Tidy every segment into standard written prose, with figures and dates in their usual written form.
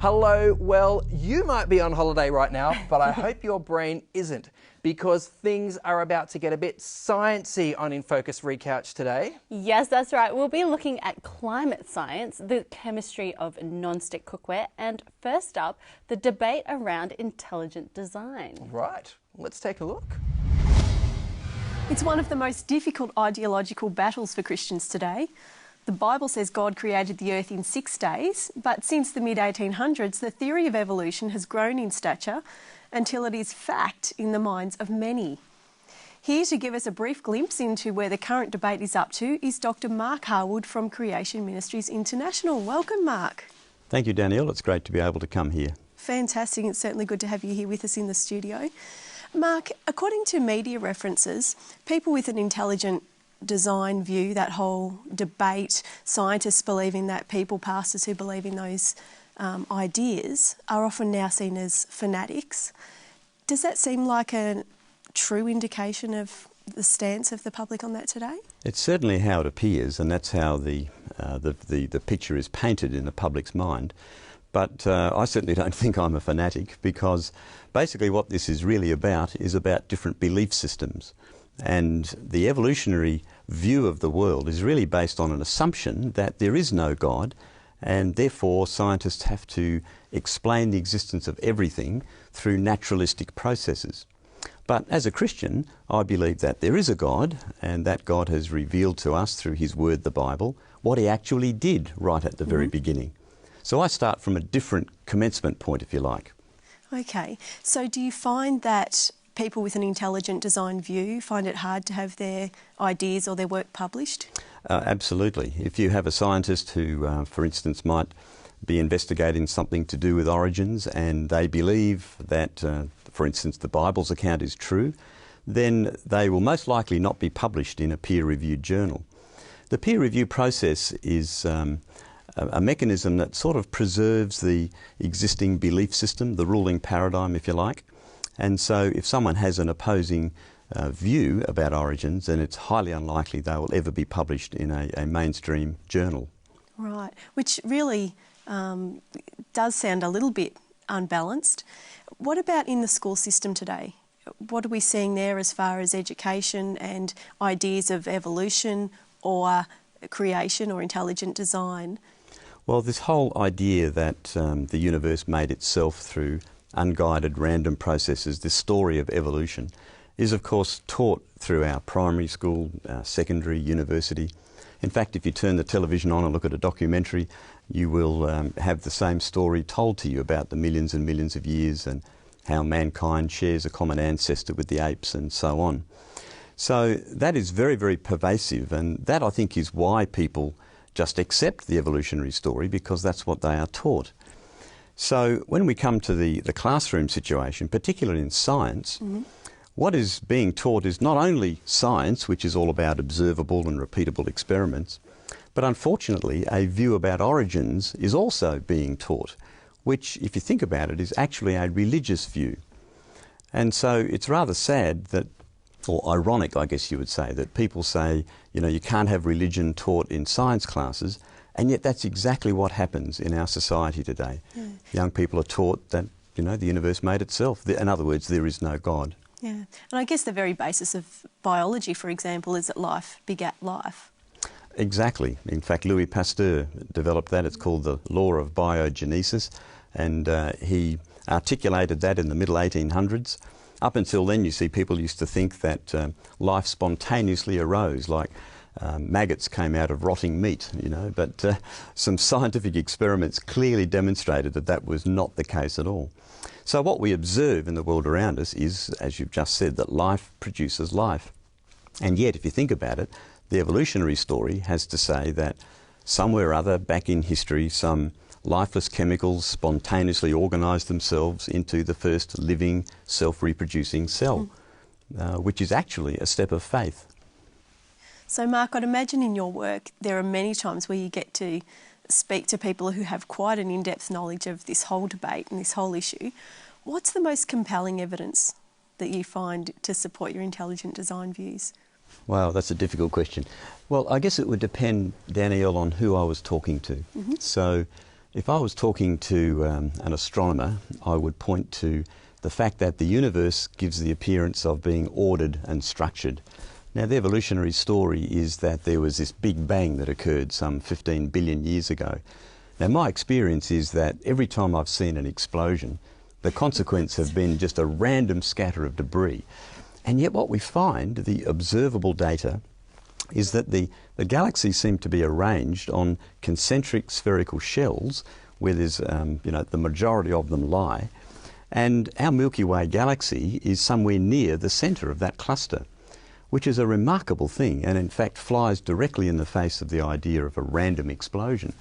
Hello, well, you might be on holiday right now, but I hope your brain isn't, because things are about to get a bit sciencey on InFocus Recouched today. Yes, that's right. We'll be looking at climate science, the chemistry of non-stick cookware, and first up, the debate around intelligent design. Right, let's take a look. It's one of the most difficult ideological battles for Christians today. The Bible says God created the earth in 6 days, but since the mid-1800s, the theory of evolution has grown in stature until it is fact in the minds of many. Here to give us a brief glimpse into where the current debate is up to is Dr. Mark Harwood from Creation Ministries International. Welcome, Mark. Thank you, Danielle. It's great to be able to come here. Fantastic. It's certainly good to have you here with us in the studio. Mark, according to media references, people with an intelligent design view, that whole debate, scientists believing that, people, pastors who believe in those ideas, are often now seen as fanatics. Does that seem like a true indication of the stance of the public on that today? It's certainly how it appears, and that's how the picture is painted in the public's mind. But I certainly don't think I'm a fanatic, because basically what this is really about is about different belief systems. And the evolutionary view of the world is really based on an assumption that there is no God, and therefore scientists have to explain the existence of everything through naturalistic processes. But as a Christian, I believe that there is a God, and that God has revealed to us through his word, the Bible, what he actually did right at the very beginning. So I start from a different commencement point, if you like. Okay, so do you find that people with an intelligent design view find it hard to have their ideas or their work published? Absolutely. If you have a scientist who, for instance, might be investigating something to do with origins, and they believe that, for instance, the Bible's account is true, then they will most likely not be published in a peer-reviewed journal. The peer review process is a mechanism that sort of preserves the existing belief system, the ruling paradigm, if you like. And so if someone has an opposing view about origins, then it's highly unlikely they will ever be published in a mainstream journal. Right, which really does sound a little bit unbalanced. What about in the school system today? What are we seeing there as far as education and ideas of evolution or creation or intelligent design? Well, this whole idea that the universe made itself through unguided random processes, this story of evolution, is of course taught through our primary school, secondary, university. In fact, if you turn the television on and look at a documentary, you will have the same story told to you about the millions and millions of years and how mankind shares a common ancestor with the apes and so on. So that is very, very pervasive, and that I think is why people just accept the evolutionary story, because that's what they are taught. So when we come to the classroom situation, particularly in science, what is being taught is not only science, which is all about observable and repeatable experiments, but unfortunately a view about origins is also being taught, which, if you think about it, is actually a religious view. And so it's rather sad that, or ironic, I guess you would say, that people say, you know, you can't have religion taught in science classes, and yet that's exactly what happens in our society today. Young people are taught that, you know, the universe made itself. In other words, there is no God. Yeah, and I guess the very basis of biology, for example, is that life begat life. Exactly. In fact, Louis Pasteur developed that. It's called the law of biogenesis, and he articulated that in the middle 1800s. Up until then, you see, people used to think that life spontaneously arose, like maggots came out of rotting meat, you know, but some scientific experiments clearly demonstrated that that was not the case at all. So what we observe in the world around us is, as you've just said, that life produces life. And yet, if you think about it, the evolutionary story has to say that somewhere or other back in history, some lifeless chemicals spontaneously organised themselves into the first living, self-reproducing cell, which is actually a step of faith. So Mark, I'd imagine in your work there are many times where you get to speak to people who have quite an in-depth knowledge of this whole debate and this whole issue. What's the most compelling evidence that you find to support your intelligent design views? Wow, that's a difficult question. Well, I guess it would depend, Danielle, on who I was talking to. So If I was talking to an astronomer, I would point to the fact that the universe gives the appearance of being ordered and structured. Now, the evolutionary story is that there was this big bang that occurred some 15 billion years ago. Now, my experience is that every time I've seen an explosion, the consequence have been just a random scatter of debris. And yet what we find, the observable data, is that the galaxies seem to be arranged on concentric spherical shells where there's, the majority of them lie. And our Milky Way galaxy is somewhere near the centre of that cluster, which is a remarkable thing and in fact flies directly in the face of the idea of a random explosion.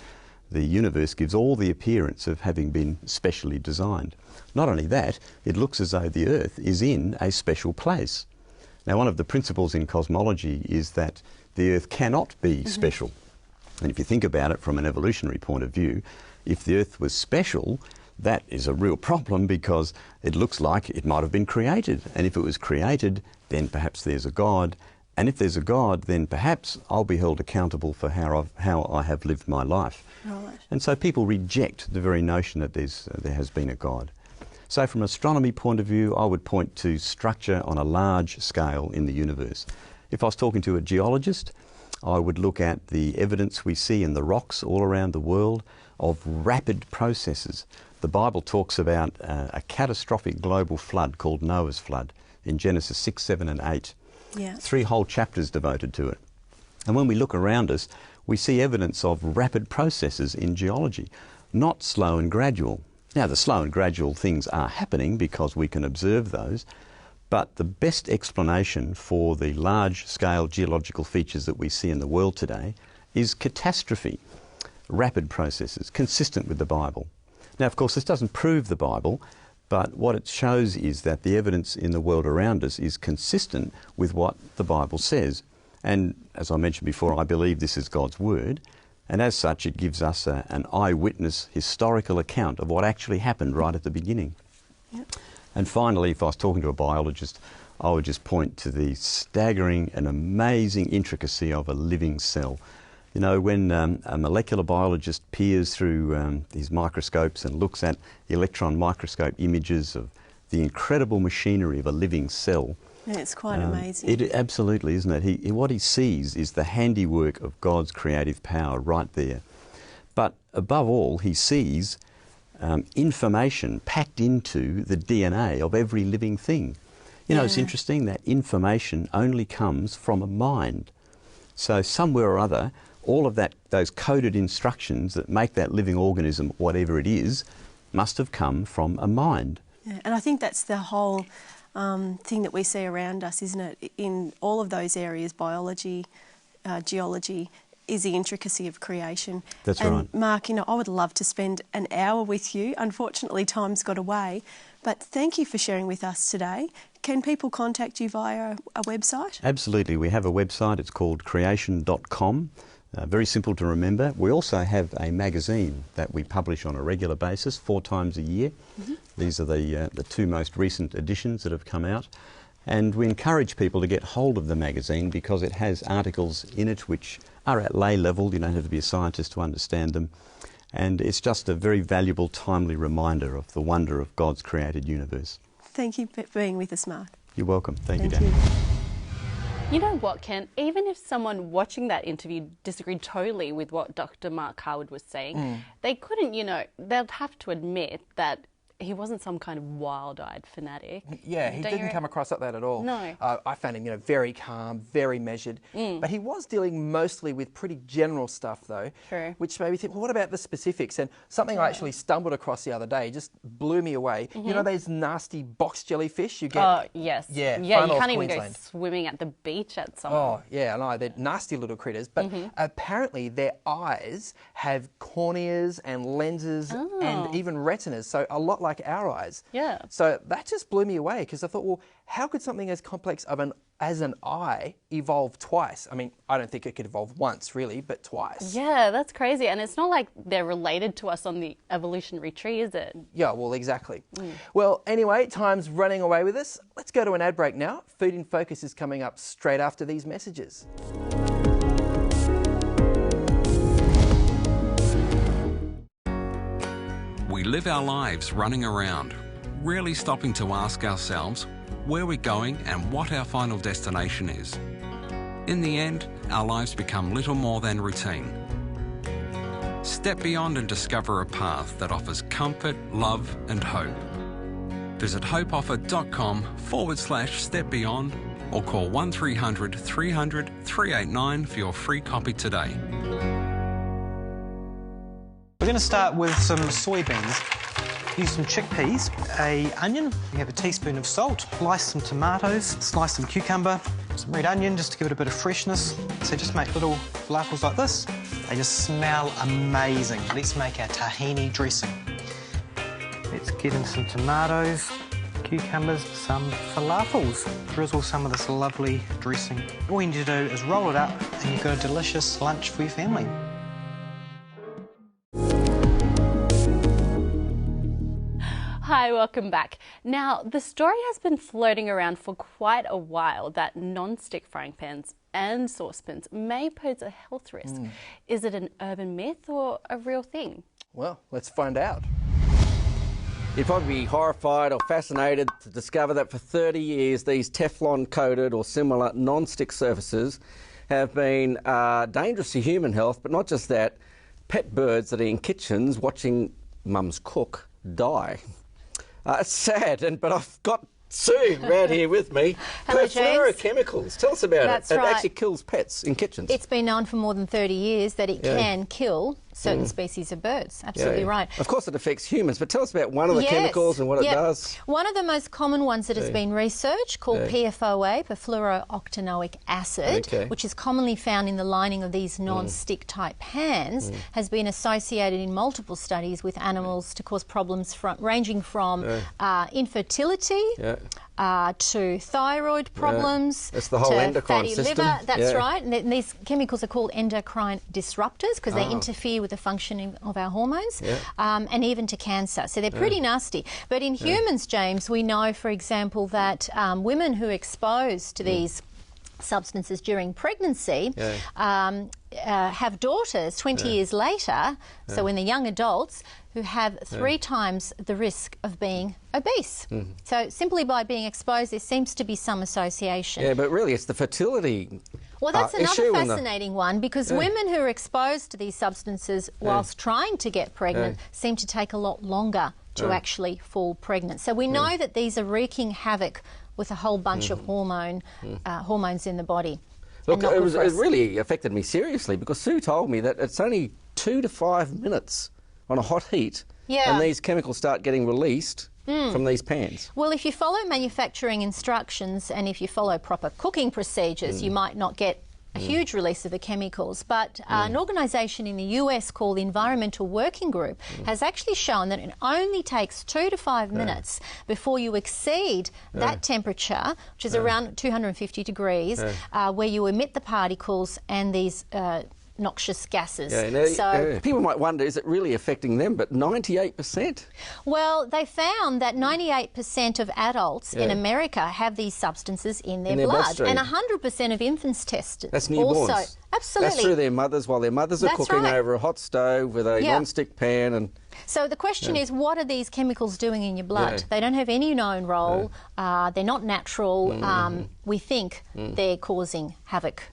The universe gives all the appearance of having been specially designed. Not only that, it looks as though the Earth is in a special place. Now, one of the principles in cosmology is that the Earth cannot be special. And if you think about it from an evolutionary point of view, if the Earth was special, that is a real problem because it looks like it might have been created. And if it was created, then perhaps there's a God. And if there's a God, then perhaps I'll be held accountable for how I have lived my life. Right. And so people reject the very notion that there has been a God. So from an astronomy point of view, I would point to structure on a large scale in the universe. If I was talking to a geologist, I would look at the evidence we see in the rocks all around the world of rapid processes. The Bible talks about a catastrophic global flood called Noah's flood in Genesis 6, 7 and 8. Yeah. 3 whole chapters devoted to it. And when we look around us, we see evidence of rapid processes in geology, not slow and gradual. Now, the slow and gradual things are happening because we can observe those, but the best explanation for the large-scale geological features that we see in the world today is catastrophe, rapid processes, consistent with the Bible. Now, of course, this doesn't prove the Bible, but what it shows is that the evidence in the world around us is consistent with what the Bible says. And as I mentioned before, I believe this is God's Word. And as such, it gives us an eyewitness historical account of what actually happened right at the beginning. Yep. And finally, if I was talking to a biologist, I would just point to the staggering and amazing intricacy of a living cell. You know, when a molecular biologist peers through his microscopes and looks at electron microscope images of the incredible machinery of a living cell, Yeah, it's quite amazing. It absolutely, isn't it? What he sees is the handiwork of God's creative power right there. But above all, he sees information packed into the DNA of every living thing. You know, it's interesting that information only comes from a mind. So somewhere or other, all of those coded instructions that make that living organism, whatever it is, must have come from a mind. Yeah, and I think that's the whole thing that we see around us, isn't it? In all of those areas, biology, geology, is the intricacy of creation. That's and right. Mark, you know, I would love to spend an hour with you. Unfortunately, time's got away. But thank you for sharing with us today. Can people contact you via a website? Absolutely. We have a website. It's called creation.com. Very simple to remember. We also have a magazine that we publish on a regular basis 4 times a year. These are the 2 most recent editions that have come out. And we encourage people to get hold of the magazine because it has articles in it which are at lay level. You don't have to be a scientist to understand them. And it's just a very valuable, timely reminder of the wonder of God's created universe. Thank you for being with us, Mark. You're welcome. Thank you, Thank Dan. you. You know what, Ken? Even if someone watching that interview disagreed totally with what Dr. Mark Howard was saying, they couldn't, they'd have to admit that he wasn't some kind of wild-eyed fanatic. Yeah, he didn't come across like that at all. No. I found him, very calm, very measured. But he was dealing mostly with pretty general stuff, though. True. Which made me think, well, what about the specifics? And something I actually stumbled across the other day just blew me away. You know those nasty box jellyfish you get? Oh, yes. Yeah, Yeah, far you north can't even go Queensland. swimming at the beach at some Oh, yeah, I know. They're nasty little critters. But apparently their eyes have corneas and lenses and even retinas, so a lot like our eyes. Yeah. So that just blew me away because I thought, well, how could something as complex as an eye evolve twice? I mean, I don't think it could evolve once, really, but twice. Yeah, that's crazy. And it's not like they're related to us on the evolutionary tree, is it? Yeah, well, exactly. Well, anyway, time's running away with us. Let's go to an ad break now. Food in Focus is coming up straight after these messages. live our lives running around, rarely stopping to ask ourselves where we're going and what our final destination is. In the end, our lives become little more than routine. Step beyond and discover a path that offers comfort, love and hope. Visit hopeoffer.com/step beyond or call 1300 300 389 for your free copy today. We're going to start with some soybeans. Use some chickpeas, an onion, you have a teaspoon of salt, slice some tomatoes, slice some cucumber, some red onion just to give it a bit of freshness. So just make little falafels like this. They just smell amazing. Let's make our tahini dressing. Let's get in some tomatoes, cucumbers, some falafels. Drizzle some of this lovely dressing. All you need to do is roll it up and you've got a delicious lunch for your family. Hi, welcome back. Now, the story has been floating around for quite a while that non-stick frying pans and saucepans may pose a health risk. Is it an urban myth or a real thing? Well, let's find out. You'd probably be horrified or fascinated to discover that for 30 years these Teflon-coated or similar non-stick surfaces have been dangerous to human health, but not just that, pet birds that are in kitchens watching mums cook die. It's sad, but I've got Sue right here with me. Hello, James. Fluorochemicals. Tell us about That's it. It right. actually kills pets in kitchens. It's been known for more than 30 years that it can kill certain species of birds. Absolutely right. Of course it affects humans, but tell us about one of the chemicals and what it does. One of the most common ones that has been researched, called PFOA, perfluorooctanoic acid, which is commonly found in the lining of these non-stick type pans, has been associated in multiple studies with animals to cause problems ranging from infertility to thyroid problems, It's the whole to endocrine fatty system. liver. That's right. And these chemicals are called endocrine disruptors because they interfere with the functioning of our hormones, and even to cancer. So they're pretty nasty. But in humans, James, we know, for example, that women who are exposed to these substances during pregnancy have daughters 20 years later, so when they're young adults, who have 3 times the risk of being obese. So simply by being exposed, there seems to be some association. Yeah, but really it's the fertility Well, that's another issue fascinating one, because women who are exposed to these substances whilst trying to get pregnant seem to take a lot longer to actually fall pregnant. So we know that these are wreaking havoc with a whole bunch of hormones in the body. Look, it really affected me seriously because Sue told me that it's only 2 to 5 minutes on a hot heat and these chemicals start getting released from these pans. Well, if you follow manufacturing instructions and if you follow proper cooking procedures, you might not get a huge release of the chemicals. But an organisation in the US called the Environmental Working Group has actually shown that it only takes 2 to 5 minutes before you exceed that temperature, which is around 250 degrees, where you emit the particles and these noxious gases. People might wonder, is it really affecting them? But 98%? Well, they found that 98% of adults in America have these substances in their blood, bloodstream. and 100% of infants tested. That's newborns. Also, absolutely. That's through their mothers while their mothers are cooking over a hot stove with a non-stick pan. And so the question is, what are these chemicals doing in your blood? They don't have any known role. They're not natural. We think they're causing havoc.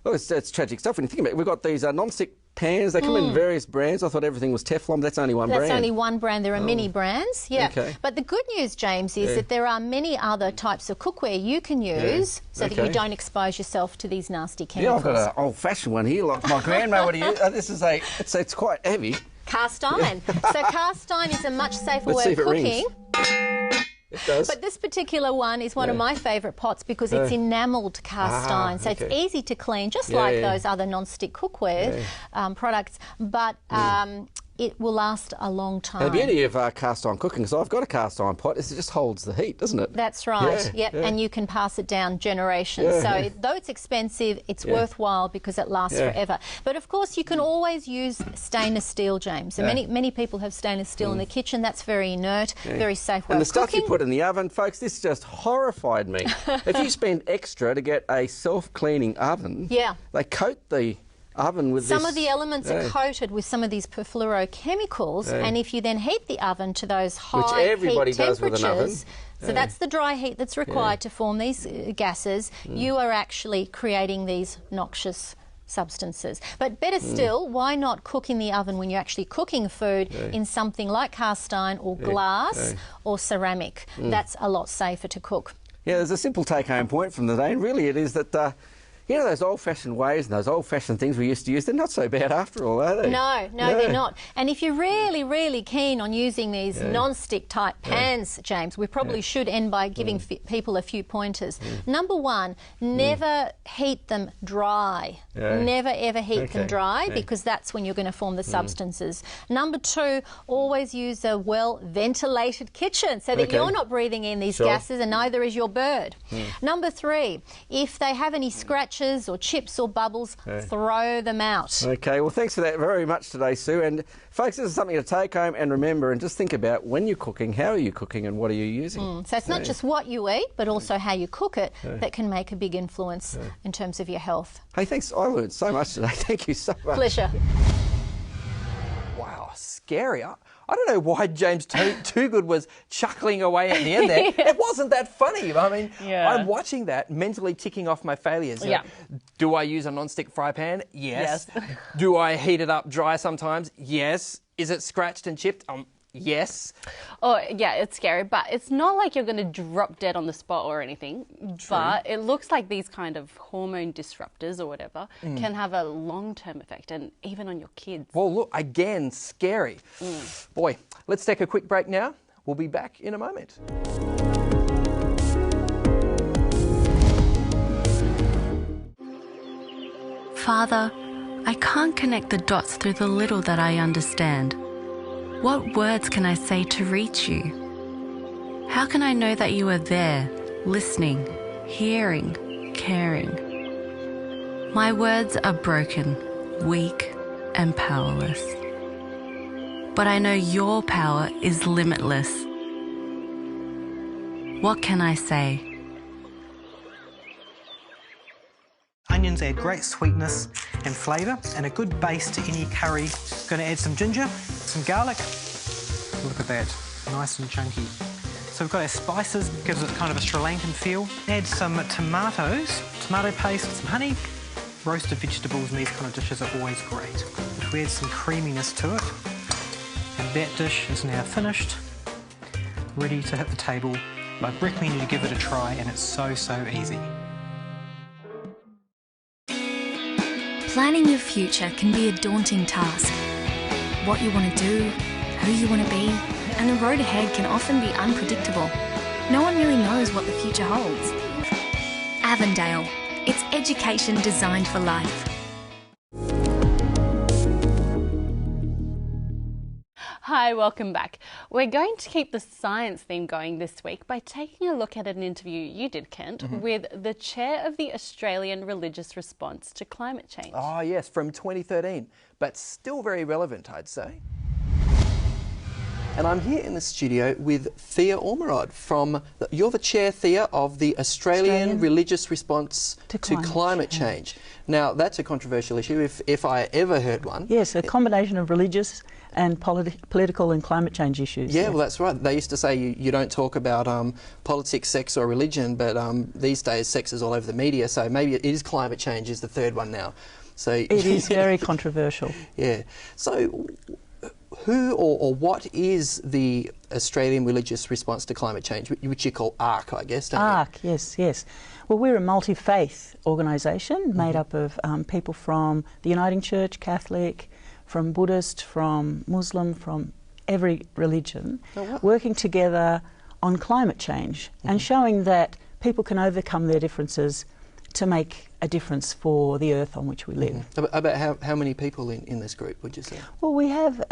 Well, it's tragic stuff when you think about it. We've got these non-stick pans. They come in various brands. I thought everything was Teflon, but that's only one brand. That's only one brand. There are many brands, But the good news, James, is that there are many other types of cookware you can use so that you don't expose yourself to these nasty chemicals. Yeah, I've got an old-fashioned one here, like my grandma would use. This is it's quite heavy. Cast iron. So cast iron is a much safer way of cooking. It does. But this particular one is one of my favourite pots because it's enamelled cast iron, so it's easy to clean, just like those other non-stick cookware products, but it will last a long time. And the beauty of cast iron cooking, so I've got a cast iron pot, is it just holds the heat, doesn't it? That's right, and you can pass it down generations. So though it's expensive, it's worthwhile because it lasts forever. But of course, you can always use stainless steel, James. So many people have stainless steel in the kitchen. That's very inert, very safe way and of the stuff cooking. you put in the oven, folks, this just horrified me. If you spend extra to get a self-cleaning oven, they coat the oven with some of the elements are coated with some of these perfluorochemicals, and if you then heat the oven to those high everybody heat does with an oven. temperatures, so that's the dry heat that's required to form these gases, you are actually creating these noxious substances. But better still, why not cook in the oven when you're actually cooking food in something like cast iron or glass or ceramic? That's a lot safer to cook. Yeah, there's a simple take-home point from the day, and really it is that, you know, those old-fashioned ways and those old-fashioned things we used to use, they're not so bad after all, are they? No, they're not. And if you're really, really keen on using these non-stick type pans, James, we probably should end by giving people a few pointers. Number one, never heat them dry. Never ever heat them dry, because that's when you're going to form the substances. Number two, always use a well-ventilated kitchen so that you're not breathing in these gases, and neither is your bird. Number three, if they have any scratches or chips or bubbles, throw them out. Okay, well, thanks for that very much today, Sue. And folks, this is something to take home and remember, and just think about when you're cooking, how are you cooking and what are you using? So it's not just what you eat, but also how you cook it that can make a big influence in terms of your health. Hey, thanks. I learned so much today. Thank you so much. Pleasure. Wow, scary. I don't know why James Toogood was chuckling away at the end there. It wasn't that funny. I mean, I'm watching that, mentally ticking off my failures. You know, do I use a non-stick fry pan? Yes. Do I heat it up dry sometimes? Yes. Is it scratched and chipped? Yes. Oh, yeah, it's scary, but it's not like you're going to drop dead on the spot or anything. But it looks like these kind of hormone disruptors or whatever can have a long-term effect, and even on your kids. Well, look, again, scary. Boy, let's take a quick break now. We'll be back in a moment. Father, I can't connect the dots through the little that I understand. What words can I say to reach you? How can I know that you are there, listening, hearing, caring? My words are broken, weak, and powerless. But I know your power is limitless. What can I say? Onions add great sweetness and flavour and a good base to any curry. Going to add some ginger, some garlic. Look at that, nice and chunky. So we've got our spices, gives it kind of a Sri Lankan feel. Add some tomatoes, tomato paste, some honey. Roasted vegetables in these kind of dishes are always great. But we add some creaminess to it. And that dish is now finished, ready to hit the table. I'd recommend you to give it a try, and it's so easy. Planning your future can be a daunting task. What you want to do, who you want to be, and the road ahead can often be unpredictable. No one really knows what the future holds. Avondale. It's education designed for life. Hi, welcome back. We're going to keep the science theme going this week by taking a look at an interview you did, Kent, with the chair of the Australian Religious Response to Climate Change. Oh yes, from 2013, but still very relevant, I'd say. And I'm here in the studio with Thea Ormerod from, you're the chair, Thea, of the Australian Religious Response to Climate Change. Now, that's a controversial issue, if I ever heard one. Yes, a combination of religious and political and climate change issues. Yeah, well, that's right. They used to say you don't talk about politics, sex or religion, but these days sex is all over the media, so maybe it is climate change is the third one now. So it is very controversial. Yeah. So who or what is the Australian Religious Response to Climate Change, which you call ARC, I guess, don't you? ARC, yes. Well, we're a multi-faith organisation made up of people from the Uniting Church, Catholic, from Buddhist, from Muslim, from every religion, working together on climate change and showing that people can overcome their differences to make a difference for the earth on which we live. About how many people in this group, would you say? Well, we have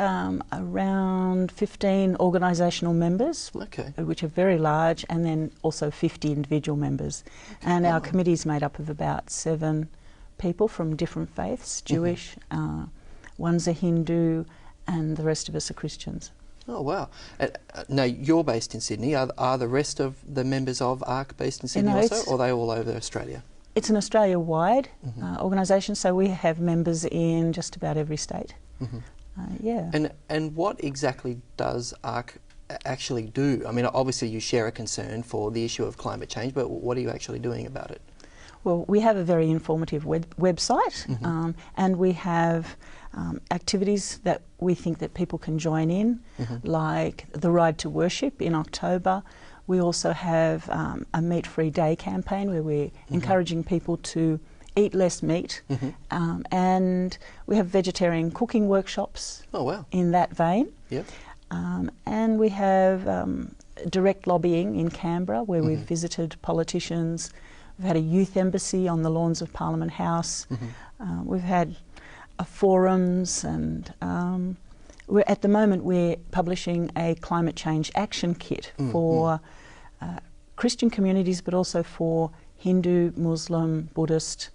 around 15 organisational members, which are very large, and then also 50 individual members. And our committee is made up of about 7 people from different faiths, Jewish, one's a Hindu, and the rest of us are Christians. Oh, wow. Now, you're based in Sydney. Are the rest of the members of ARC based in Sydney also, or are they all over Australia? It's an Australia-wide organisation, so we have members in just about every state. Yeah. And what exactly does ARC actually do? I mean, obviously you share a concern for the issue of climate change, but what are you actually doing about it? Well, we have a very informative website, and we have activities that we think that people can join in, like the Ride to Worship in October. We also have a meat-free day campaign where we're encouraging people to eat less meat, and we have vegetarian cooking workshops in that vein. Yep. And we have direct lobbying in Canberra, where we've visited politicians. We've had a youth embassy on the lawns of Parliament House. We've had forums, and at the moment we're publishing a climate change action kit for Christian communities, but also for Hindu, Muslim, Buddhist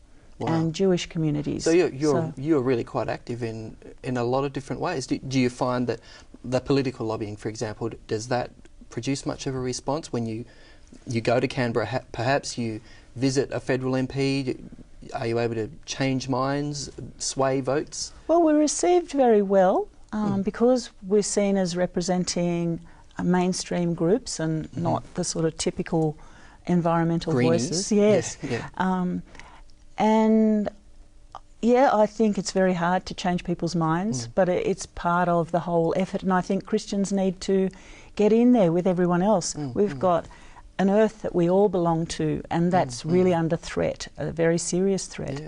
and Jewish communities. So you're really quite active in a lot of different ways. Do you find that the political lobbying, for example, does that produce much of a response when you go to Canberra? Perhaps you visit a federal MP. Are you able to change minds, sway votes? Well, we're received very well because we're seen as representing mainstream groups and not the sort of typical environmental voices. Yes. And yeah, I think it's very hard to change people's minds, but it's part of the whole effort, and I think Christians need to get in there with everyone else. We've got an earth that we all belong to, and that's really under threat, a very serious threat.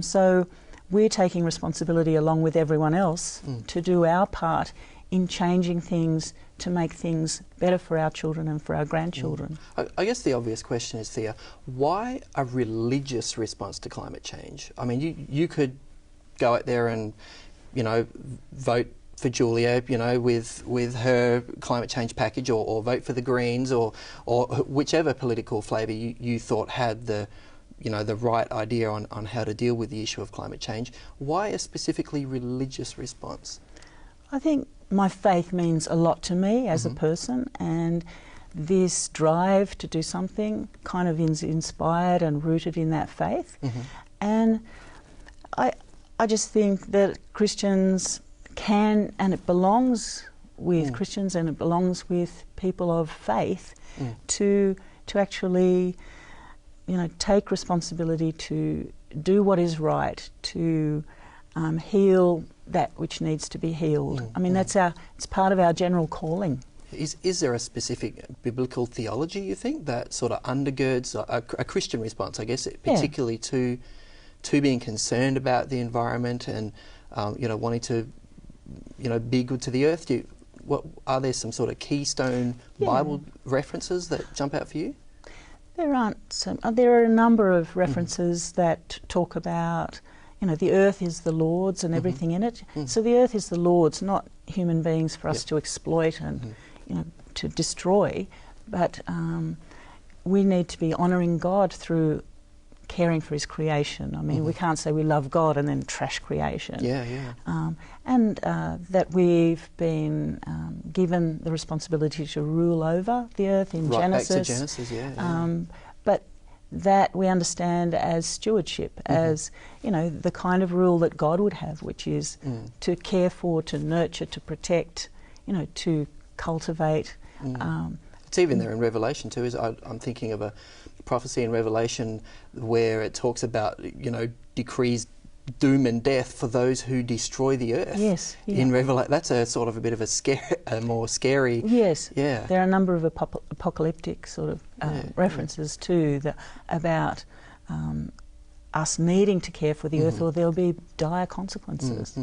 So we're taking responsibility along with everyone else to do our part in changing things to make things better for our children and for our grandchildren. I guess the obvious question is, Thea, why a religious response to climate change? I mean, you could go out there and, you know, vote for Julia, you know, with her climate change package, or vote for the Greens, or whichever political flavour you thought had the, you know, the right idea on how to deal with the issue of climate change. Why a specifically religious response? I think my faith means a lot to me as a person, and this drive to do something kind of is inspired and rooted in that faith. And I just think that Christians can, and it belongs with Christians, and it belongs with people of faith to actually, you know, take responsibility to do what is right, to heal that which needs to be healed. I mean, it's part of our general calling. Is there a specific biblical theology, you think, that sort of undergirds a Christian response, I guess, particularly to being concerned about the environment and you know, wanting to, you know, be good to the earth? Are there some sort of keystone Bible references that jump out for you? There aren't some. There are a number of references that talk about, you know, the earth is the Lord's and everything in it. So the earth is the Lord's, not human beings for us to exploit and, you know, to destroy. But we need to be honouring God through caring for His creation. I mean, we can't say we love God and then trash creation. And that we've been given the responsibility to rule over the earth in Genesis. Back to Genesis, but that we understand as stewardship, as, you know, the kind of rule that God would have, which is to care for, to nurture, to protect, you know, to cultivate. It's even there in Revelation too. I'm thinking of a prophecy in Revelation where it talks about, you know, decrees doom and death for those who destroy the earth. In Revelation, that's a sort of a bit of a more scary. There are a number of apocalyptic sort of references too about us needing to care for the earth, or there'll be dire consequences.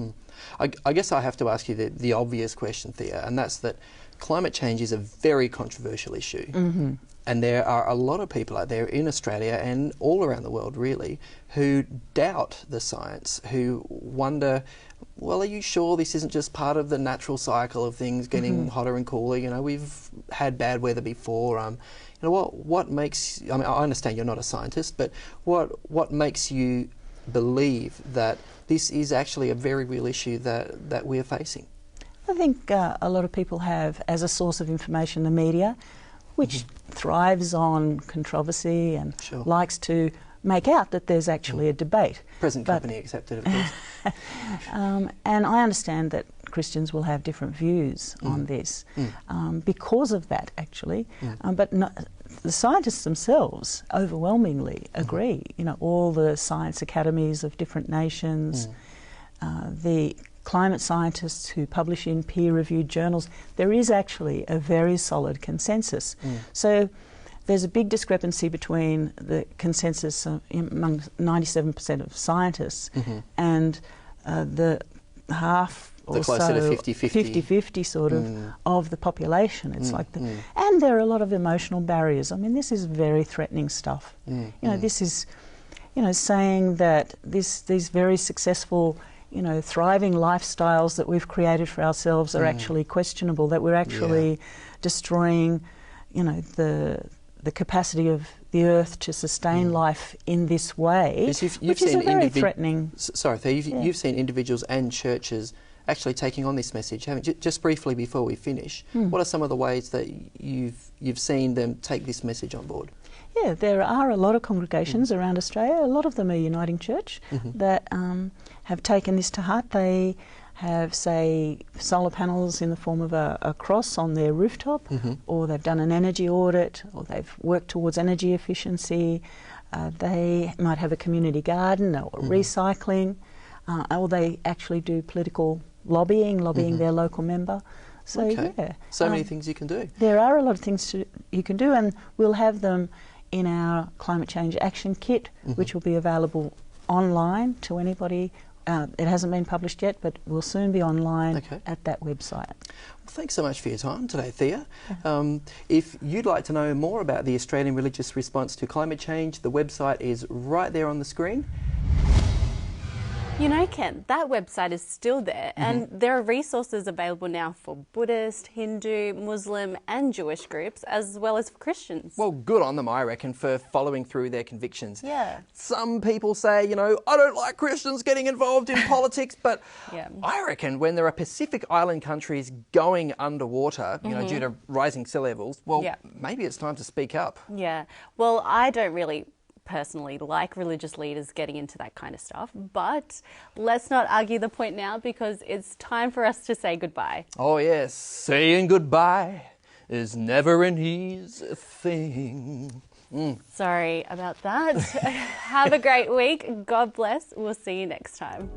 I guess I have to ask you the obvious question, Thea, and that's that climate change is a very controversial issue. And there are a lot of people out there in Australia and all around the world, really, who doubt the science, who wonder, well, are you sure this isn't just part of the natural cycle of things getting hotter and cooler? You know, we've had bad weather before. You know, what makes, I mean, I understand you're not a scientist, but what makes you believe that this is actually a very real issue that we're facing? I think a lot of people have, as a source of information, the media, which thrives on controversy and likes to make out that there's actually a debate. Present company accepted, of course. And I understand that Christians will have different views on this because of that, actually. But the scientists themselves overwhelmingly agree. You know, all the science academies of different nations, the climate scientists who publish in peer-reviewed journals, there is actually a very solid consensus. So there's a big discrepancy between the consensus among 97% of scientists and the half or so, closer to 50-50. 50-50 sort of the population. It's like and there are a lot of emotional barriers. I mean, this is very threatening stuff. You know, this is, you know, saying that these very successful, you know, thriving lifestyles that we've created for ourselves are actually questionable, that we're actually destroying, you know, the capacity of the earth to sustain life in this way, which is a very threatening... Sorry, Thea, you've seen individuals and churches actually taking on this message, haven't you? Just briefly before we finish, what are some of the ways that you've seen them take this message on board? Yeah, there are a lot of congregations around Australia. A lot of them are Uniting Church that have taken this to heart. They have, say, solar panels in the form of a cross on their rooftop, or they've done an energy audit, or they've worked towards energy efficiency. They might have a community garden or recycling, or they actually do political lobbying their local member. So, yeah. So many things you can do. There are a lot of things you can do, and we'll have them in our Climate Change Action Kit, which will be available online to anybody. It hasn't been published yet, but will soon be online at that website. Well, thanks so much for your time today, Thea. If you'd like to know more about the Australian religious response to climate change, the website is right there on the screen. You know, Ken, that website is still there, and there are resources available now for Buddhist, Hindu, Muslim and Jewish groups, as well as for Christians. Well, good on them, I reckon, for following through their convictions. Yeah. Some people say, you know, I don't like Christians getting involved in politics, but I reckon when there are Pacific Island countries going underwater, you know, due to rising sea levels, well, maybe it's time to speak up. Yeah. Well, I don't really personally like religious leaders getting into that kind of stuff, but let's not argue the point now, because it's time for us to say goodbye. Oh yes, saying goodbye is never an easy thing. Sorry about that. Have a great week. God bless. We'll see you next time.